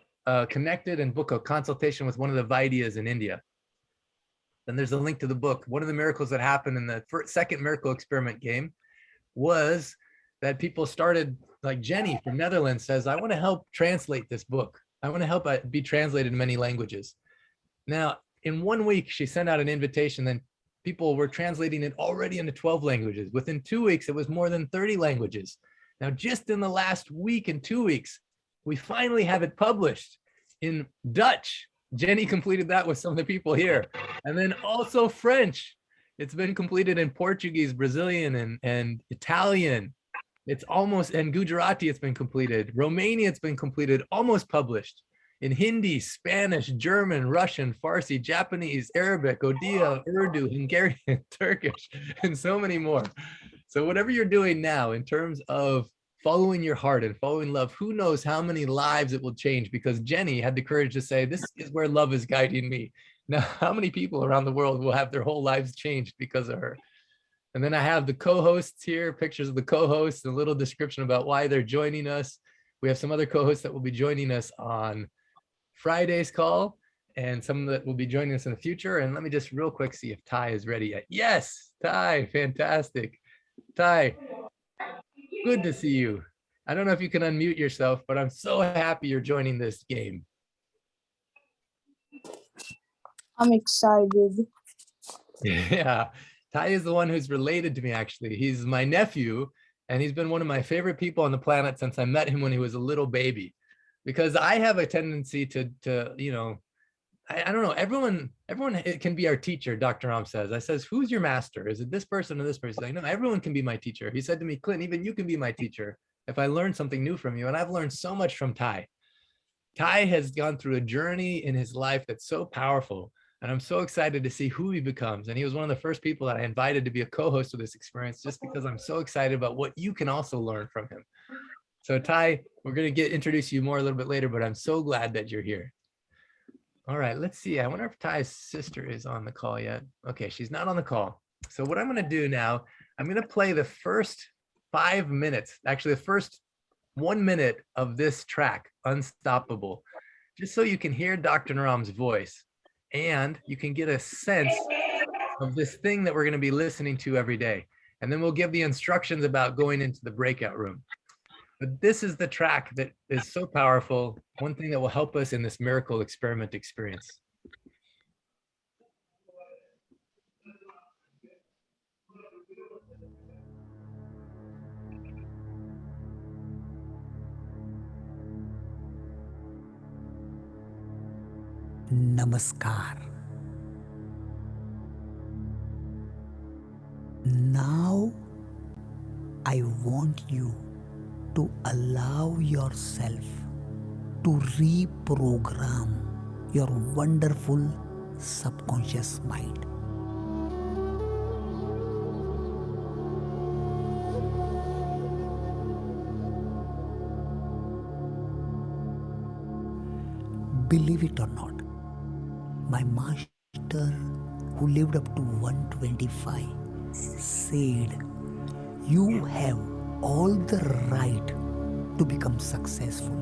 connected and book a consultation with one of the Vaidyas in India. Then there's a link to the book. One of the miracles that happened in the second miracle experiment game was that people started, like Jenny from Netherlands says, I want to help translate this book. I want to help it be translated in many languages. Now, in 1 week, she sent out an invitation, then people were translating it already into 12 languages. Within 2 weeks, it was more than 30 languages. Now, just in the last week and 2 weeks, we finally have it published in Dutch. Jenny completed that with some of the people here. And then also French. It's been completed in Portuguese, Brazilian, and Italian. It's almost, and Gujarati, it's been completed. Romania, it's been completed, almost published. In Hindi, Spanish, German, Russian, Farsi, Japanese, Arabic, Odia, Urdu, Hungarian, Turkish, and so many more. So whatever you're doing now in terms of following your heart and following love, who knows how many lives it will change, because Jenny had the courage to say, this is where love is guiding me. Now, how many people around the world will have their whole lives changed because of her? And then I have the co-hosts here, pictures of the co-hosts, a little description about why they're joining us. We have some other co-hosts that will be joining us on Friday's call, and some that will be joining us in the future. And let me just real quick see if Ty is ready yet. Yes, Ty, fantastic. Ty, good to see you. I don't know if you can unmute yourself, but I'm so happy you're joining this game. I'm excited. Yeah, Ty is the one who's related to me, actually. He's my nephew, and he's been one of my favorite people on the planet since I met him when he was a little baby. Because I have a tendency to you know, I don't know, everyone it can be our teacher, Dr. Ram says. I says, who's your master? Is it this person or this person? Like, no, everyone can be my teacher. He said to me, Clint, even you can be my teacher if I learn something new from you. And I've learned so much from Ty. Ty has gone through a journey in his life that's so powerful. And I'm so excited to see who he becomes. And he was one of the first people that I invited to be a co-host of this experience, just because I'm so excited about what you can also learn from him. So Ty, we're going to introduce you more a little bit later, but I'm so glad that you're here. All right, let's see. I wonder if Ty's sister is on the call yet. Okay, she's not on the call. So what I'm going to do now, I'm going to play the first 5 minutes, actually the first 1 minute of this track, Unstoppable, just so you can hear Dr. Naram's voice and you can get a sense of this thing that we're going to be listening to every day. And then we'll give the instructions about going into the breakout room. But this is the track that is so powerful, one thing that will help us in this miracle experiment experience. Namaskar. Now I want you to allow yourself to reprogram your wonderful subconscious mind. Believe it or not, my master, who lived up to 125, said, you have all the right to become successful.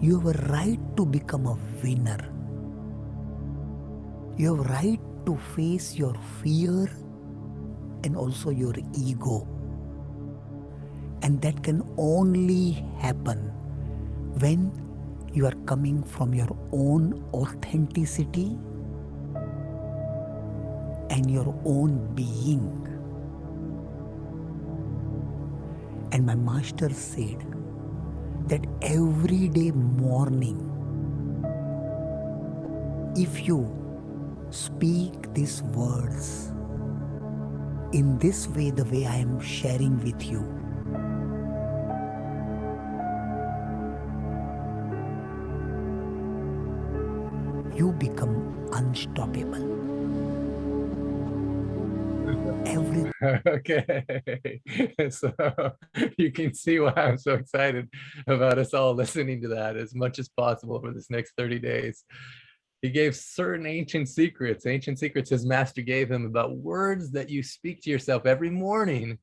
You have a right to become a winner. You have a right to face your fear and also your ego. And that can only happen when you are coming from your own authenticity and your own being. And my master said that every day morning, if you speak these words in this way, the way I am sharing with you, you become unstoppable. Okay, so you can see why I'm so excited about us all listening to that as much as possible for this next 30 days. He gave certain ancient secrets his master gave him about words that you speak to yourself every morning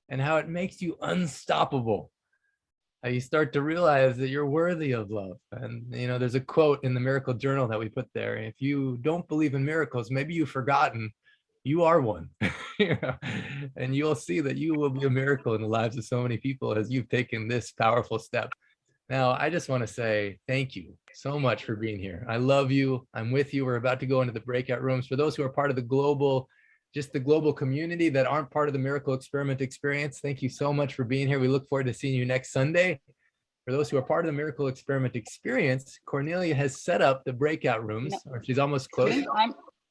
and how it makes you unstoppable. How you start to realize that you're worthy of love. And you know, there's a quote in the Miracle Journal that we put there. If you don't believe in miracles, maybe you've forgotten you are one. You know? And you'll see that you will be a miracle in the lives of so many people as you've taken this powerful step. Now, I just want to say thank you so much for being here. I love you. I'm with you. We're about to go into the breakout rooms. For those who are part of the global just the global community that aren't part of the Miracle Experiment experience. Thank you so much for being here. We look forward to seeing you next Sunday. For those who are part of the Miracle Experiment experience, Cornelia has set up the breakout rooms, or she's almost close.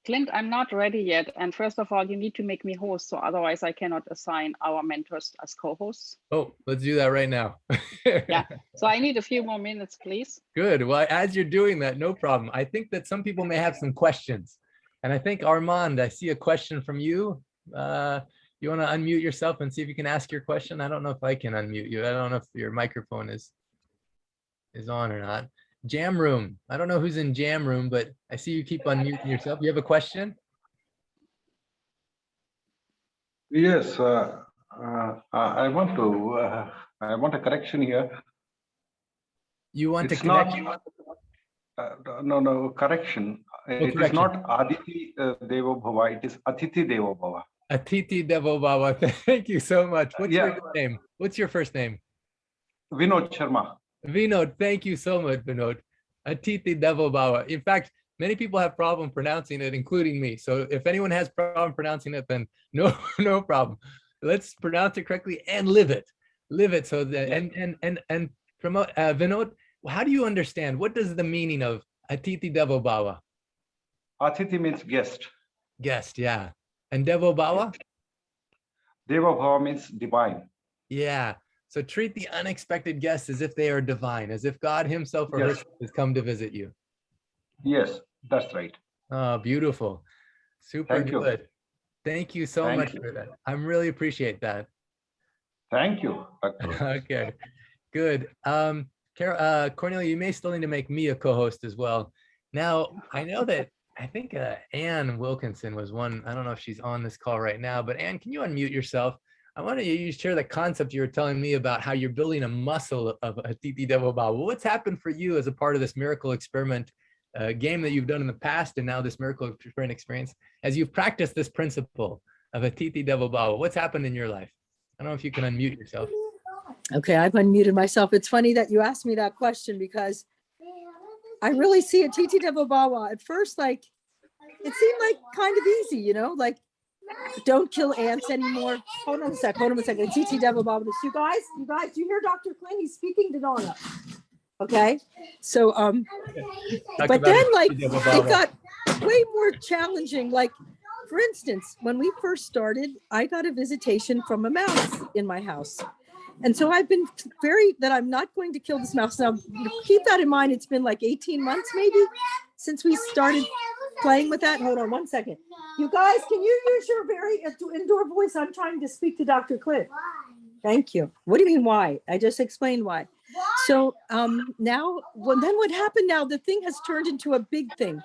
Clint, I'm not ready yet. And first of all, you need to make me host. So otherwise I cannot assign our mentors as co-hosts. Oh, let's do that right now. Yeah. So I need a few more minutes, please. Good. Well, as you're doing that, no problem. I think that some people may have some questions. And I think Armand, I see a question from you. You want to unmute yourself and see if you can ask your question? I don't know if I can unmute you. I don't know if your microphone is on or not. Jam room. I don't know who's in jam room, but I see you keep unmuting yourself. You have a question? Yes, I want a correction here. You want It's to connect? No, correction. It correction. is not Aditi Devo Bhava, it is Atiti Devo Bhava. Atiti Devo Bhava. Thank you so much. What's Yeah. your name? What's your first name? Vinod Sharma. Vinod, thank you so much, Vinod. Atiti Devo Bhava. In fact, many people have problem pronouncing it, including me. So if anyone has problem pronouncing it, then no problem. Let's pronounce it correctly and live it. Live it. So that and promote Vinod, how do you understand? What does the meaning of Atiti Devo Bhava? Atiti means guest. Guest, yeah. And Devo Bhava? Deva Bhava means divine. Yeah. So treat the unexpected guests as if they are divine, as if God himself or Yes. herself has come to visit you. Yes, that's right. Oh, beautiful. Super Thank you. good. Thank you so Thank much you. for that. I really appreciate that. Thank you. Okay, good. Cornelia, you may still need to make me a co-host as well. Now, I know that I think Ann Wilkinson was one. I don't know if she's on this call right now, but Ann, can you unmute yourself? I want you to share the concept you were telling me about how you're building a muscle of Atiti Devo Bhava. What's happened for you as a part of this Miracle Experiment game that you've done in the past, and now this Miracle Experiment experience, as you've practiced this principle of Atiti Devo Bhava? What's happened in your life? I don't know if you can unmute yourself. Okay, I've unmuted myself. It's funny that you asked me that question because I really see Atiti Devo Bhava at first, like, it seemed like kind of easy, you know, like, don't kill ants anymore. Hold on a second. Atiti Devo Bhava. You guys, do you hear Dr. Clint? He's speaking to Donna. Okay, so but then like it got way more challenging. Like, for instance, when we first started, I got a visitation from a mouse in my house. And so I've been that I'm not going to kill this mouse. Now, keep that in mind. It's been like 18 months maybe since we started playing with that. Hold on one second. You guys, can you use your very indoor voice? I'm trying to speak to Dr. Clint. Thank you. What do you mean why? I just explained why. So now, then what happened now, the thing has turned into a big thing.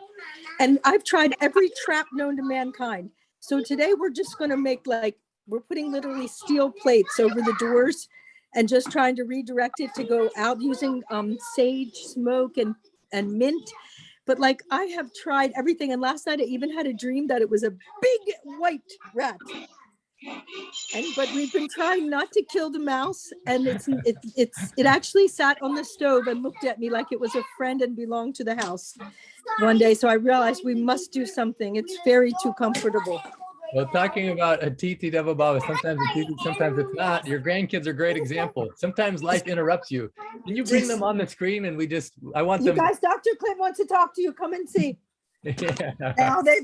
And I've tried every trap known to mankind. So today we're just going to make we're putting literally steel plates over the doors and just trying to redirect it to go out using sage, smoke, and mint. But like, I have tried everything. And last night I even had a dream that it was a big white rat. But we've been trying not to kill the mouse. And it actually sat on the stove and looked at me like it was a friend and belonged to the house one day. So I realized we must do something. It's very too comfortable. Well, talking about Atiti Devo Bhava, sometimes it's easy, sometimes it's not. Your grandkids are a great example. Sometimes life interrupts you. Can you bring them on the screen and I want them. You guys, Dr. Clint wants to talk to you. Come and see. Yeah. Now they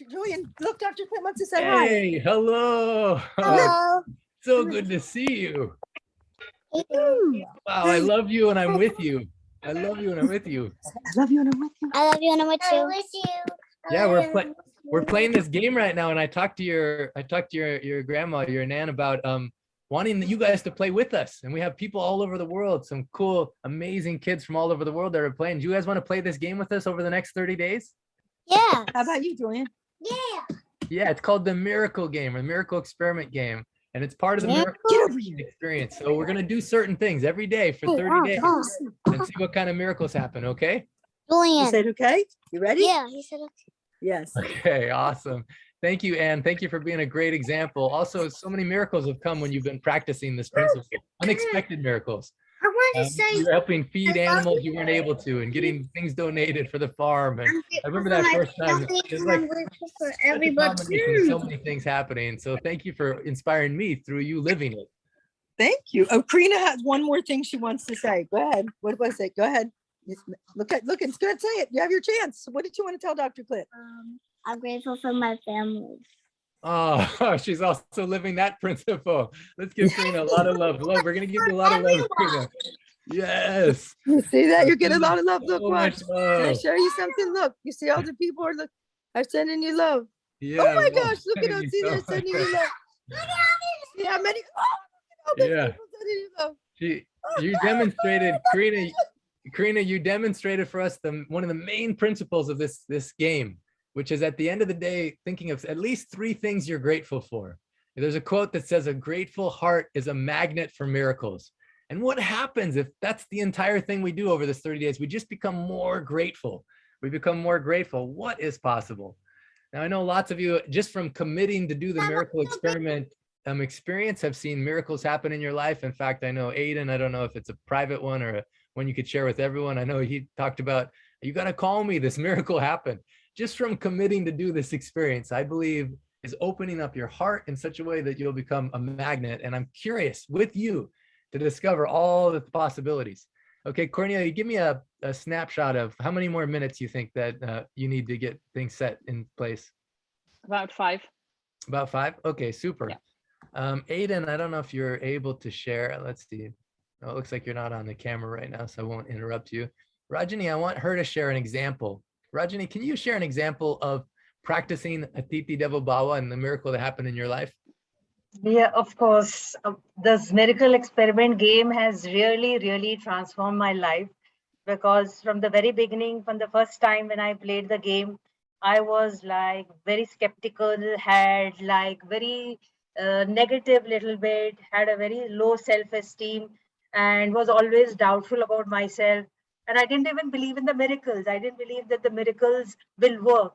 Julian, look, Dr. Clint wants to say hi. Hey, hello. Hello. So good to see you. Wow, I love you and I'm with you. I love you and I'm with you. I love you and I'm with you. I love you and I'm with you. I'm with you. Yeah, we're playing this game right now, and I talked to your grandma, your nan, about wanting you guys to play with us. And we have people all over the world, some cool, amazing kids from all over the world that are playing. Do you guys want to play this game with us over the next 30 days? Yeah. How about you, Julian? Yeah. Yeah, it's called the Miracle Game, or Miracle Experiment Game. And it's part of the Miracle Experience. So we're going to do certain things every day for 30 days and see what kind of miracles happen, okay? Julian. You said okay? You ready? Yeah, he said okay. Yes. Okay, awesome. Thank you, Anne. Thank you for being a great example. Also, so many miracles have come when you've been practicing this principle. Unexpected miracles. want to say You were helping feed I love animals you weren't able to, and getting things donated for the farm. And I'm I grateful remember for that my first time. family It's and like I'm grateful for such a everybody. combination of so many things happening. So thank you for inspiring me through you living it. Thank you. Oh, Karina has one more thing she wants to say. Go ahead. What was it? Go ahead. Look, it's good. Say it. You have your chance. What did you want to tell Dr. Clint? I'm grateful for my family. Oh, she's also living that principle. Let's give Karina a lot of love. We're going to give you a lot of love, Karina. Yes. You see that? You're getting a lot of love. Look, So watch. much Can I love. show you something? Look, you see all the people are sending you love. Yeah. Oh my well, gosh, look at sending them. you See, so they're much sending love. you love. See how many? Oh, look at all those Yeah. people sending you love. You demonstrated, Karina, you demonstrated for us one of the main principles of this game, which is at the end of the day, thinking of at least 3 things you're grateful for. There's a quote that says, a grateful heart is a magnet for miracles. And what happens if that's the entire thing we do over this 30 days? We just become more grateful. We become more grateful. What is possible? Now, I know lots of you, just from committing to do the miracle experiment experience, have seen miracles happen in your life. In fact, I know Aiden, I don't know if it's a private one or one you could share with everyone. I know he talked about, you got to call me, this miracle happened. Just from committing to do this experience, I believe is opening up your heart in such a way that you'll become a magnet. And I'm curious with you to discover all the possibilities. Okay, Cornelia, give me a snapshot of how many more minutes you think that you need to get things set in place. About 5. About 5? Okay, super. Yeah. Aiden, I don't know if you're able to share. Let's see. Oh, it looks like you're not on the camera right now, so I won't interrupt you. Rajani, I want her to share an example. Rajani, can you share an example of practicing Atiti Devo Bhava and the miracle that happened in your life? Yeah, of course. This miracle experiment game has really transformed my life, because from the very beginning, from the first time when I played the game, I was like very skeptical, had like very negative little bit, had a very low self-esteem, and was always doubtful about myself. And I didn't even believe in the miracles. I didn't believe that the miracles will work,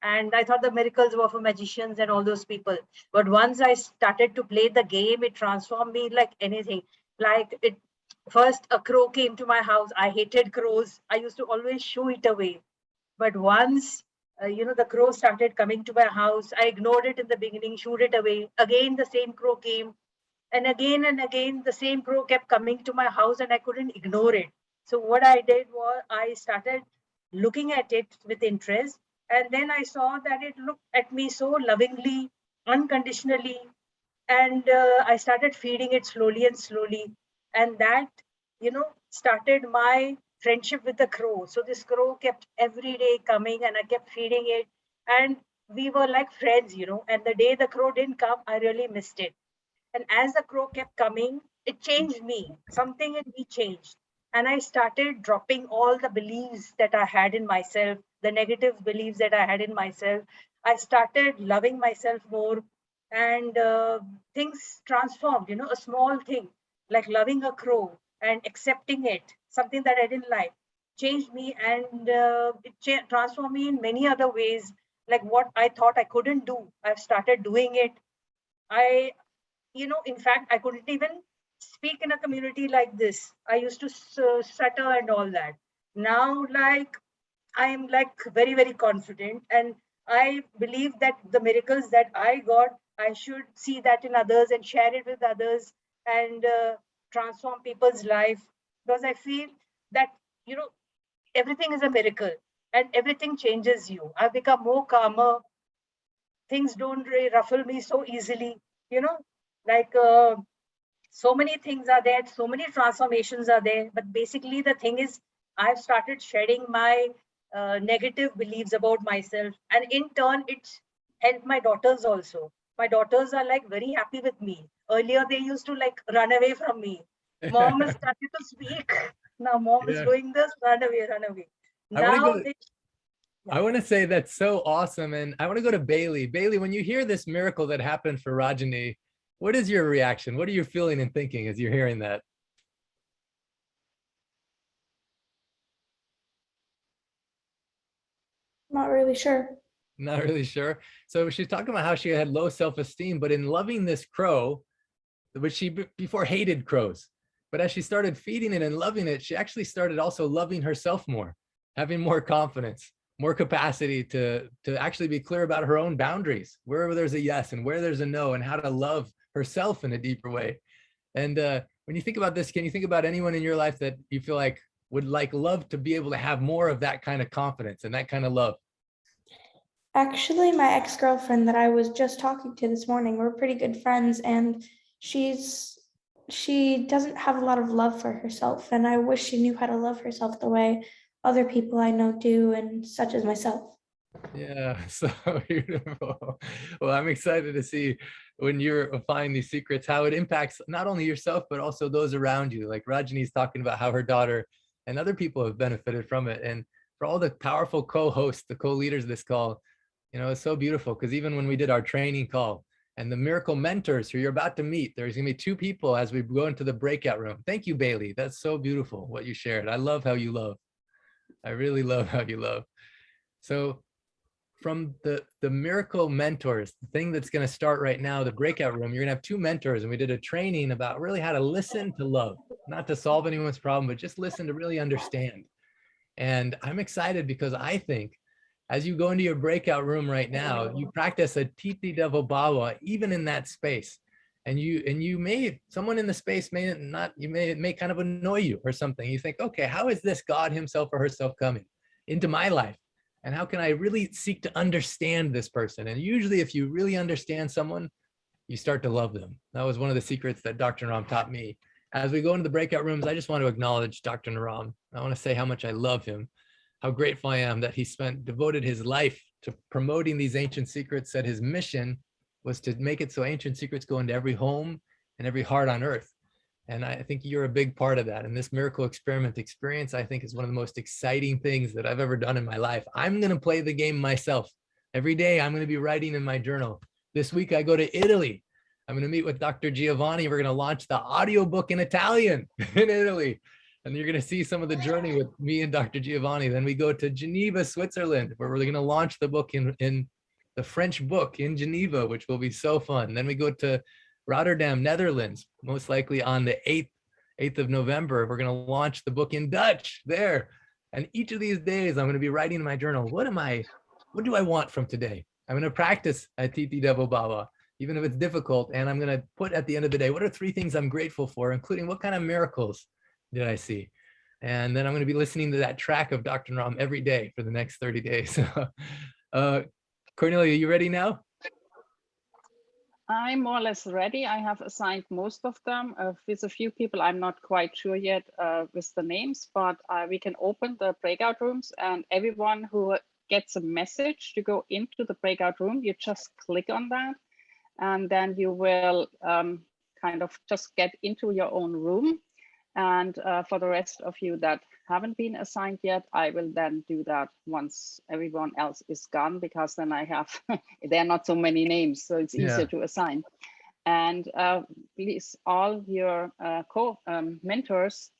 and I thought the miracles were for magicians and all those people. But once I started to play the game, it transformed me like anything. Like it, first a crow came to my house. I hated crows. I used to always shoo it away. But once, the crow started coming to my house, I ignored it in the beginning, shooed it away. Again, the same crow came. And again, the same crow kept coming to my house and I couldn't ignore it. So what I did was I started looking at it with interest. And then I saw that it looked at me so lovingly, unconditionally. And I started feeding it slowly and slowly. And that, started my friendship with the crow. So this crow kept every day coming and I kept feeding it. And we were like friends, and the day the crow didn't come, I really missed it. And as the crow kept coming, it changed me. Something in me changed. And I started dropping all the beliefs that I had in myself, the negative beliefs that I had in myself. I started loving myself more, and things transformed, a small thing like loving a crow and accepting it, something that I didn't like, changed me, and it transformed me in many other ways. Like what I thought I couldn't do, I've started doing it. I in fact, I couldn't even speak in a community like this. I used to stutter and all that. Now, like, I'm like very confident, and I believe that the miracles that I got, I should see that in others and share it with others, and transform people's life, because I feel that, everything is a miracle and everything changes you. I've become more calmer. Things don't really ruffle me so easily, like so many things are there, so many transformations are there. But basically, the thing is, I've started shedding my negative beliefs about myself, and in turn, it's helped my daughters also. My daughters are like very happy with me. Earlier, they used to like run away from me. Mom has started to speak. Now, mom is Yeah. doing this, run away, run away. I want to Now go. they. I want to say that's so awesome. And I want to go to Bailey. Bailey, when you hear this miracle that happened for Rajani, what is your reaction? What are you feeling and thinking as you're hearing that? Not really sure. Not really sure. So she's talking about how she had low self-esteem, but in loving this crow, which she before hated crows, But as she started feeding it and loving it, she actually started also loving herself more, having more confidence, more capacity to actually be clear about her own boundaries, where there's a yes and where there's a no, and how to love herself in a deeper way. And when you think about this, can you think about anyone in your life that you feel like would like love to be able to have more of that kind of confidence and that kind of love? Actually, my ex-girlfriend that I was just talking to this morning, we're pretty good friends, and she doesn't have a lot of love for herself, and I wish she knew how to love herself the way other people I know do, and such as myself. Yeah, so beautiful. Well, I'm excited to see when you're applying these secrets, how it impacts not only yourself, but also those around you. Like Rajani's talking about how her daughter and other people have benefited from it. And for all the powerful co-hosts, the co-leaders of this call, you know, it's so beautiful because even when we did our training call and the miracle mentors who you're about to meet, there's gonna be 2 people as we go into the breakout room. Thank you, Bailey. That's so beautiful what you shared. I love how you love. I really love how you love. So from the miracle mentors, the thing that's going to start right now, the breakout room, you're going to have 2 mentors, and we did a training about really how to listen to love, not to solve anyone's problem, but just listen to really understand. And I'm excited because I think as you go into your breakout room right now, you practice a Titi Devo Bhawa even in that space. And you may, someone in the space may not, you may kind of annoy you or something. You think, okay, how is this God himself or herself coming into my life? And how can I really seek to understand this person? And usually if you really understand someone, you start to love them. That was one of the secrets that Dr. Naram taught me. As we go into the breakout rooms, I just want to acknowledge Dr. Naram. I want to say how much I love him, how grateful I am that he devoted his life to promoting these ancient secrets, that his mission was to make it so ancient secrets go into every home and every heart on earth. And I think you're a big part of that. And this miracle experiment experience, I think, is one of the most exciting things that I've ever done in my life. I'm going to play the game myself. Every day, I'm going to be writing in my journal. This week, I go to Italy. I'm going to meet with Dr. Giovanni. We're going to launch the audiobook in Italian in Italy. And you're going to see some of the journey with me and Dr. Giovanni. Then we go to Geneva, Switzerland, where we're going to launch the book in the French book in Geneva, which will be so fun. Then we go to Rotterdam, Netherlands, most likely on the 8th of November. We're going to launch the book in Dutch there. And each of these days, I'm going to be writing in my journal, what do I want from today? I'm going to practice at Titi Devo Baba, even if it's difficult. And I'm going to put at the end of the day, what are 3 things I'm grateful for, including what kind of miracles did I see? And then I'm going to be listening to that track of Dr. Naram every day for the next 30 days. Cornelia, you ready now? I'm more or less ready. I have assigned most of them. With a few people, I'm not quite sure yet with the names, but we can open the breakout rooms, and everyone who gets a message to go into the breakout room, you just click on that, and then you will kind of just get into your own room. And for the rest of you that haven't been assigned yet, I will then do that once everyone else is gone, because then I have, there are not so many names, so it's easier to assign. And please, all your mentors,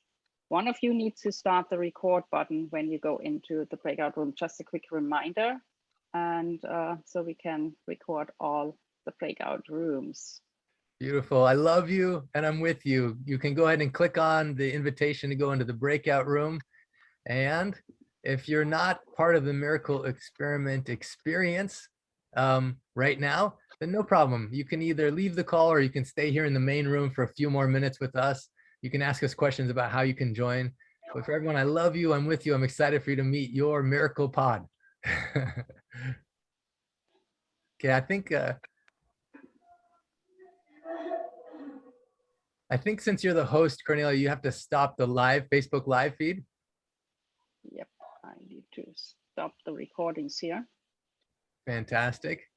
one of you needs to start the record button when you go into the breakout room. Just a quick reminder. And so we can record all the breakout rooms. Beautiful. I love you and I'm with you. You can go ahead and click on the invitation to go into the breakout room. And if you're not part of the miracle experiment experience right now, then no problem. You can either leave the call or you can stay here in the main room for a few more minutes with us. You can ask us questions about how you can join. But for everyone, I love you. I'm with you. I'm excited for you to meet your miracle pod. Okay, I think since you're the host, Cornelia, you have to stop the Facebook live feed. Yep, I need to stop the recordings here. Fantastic.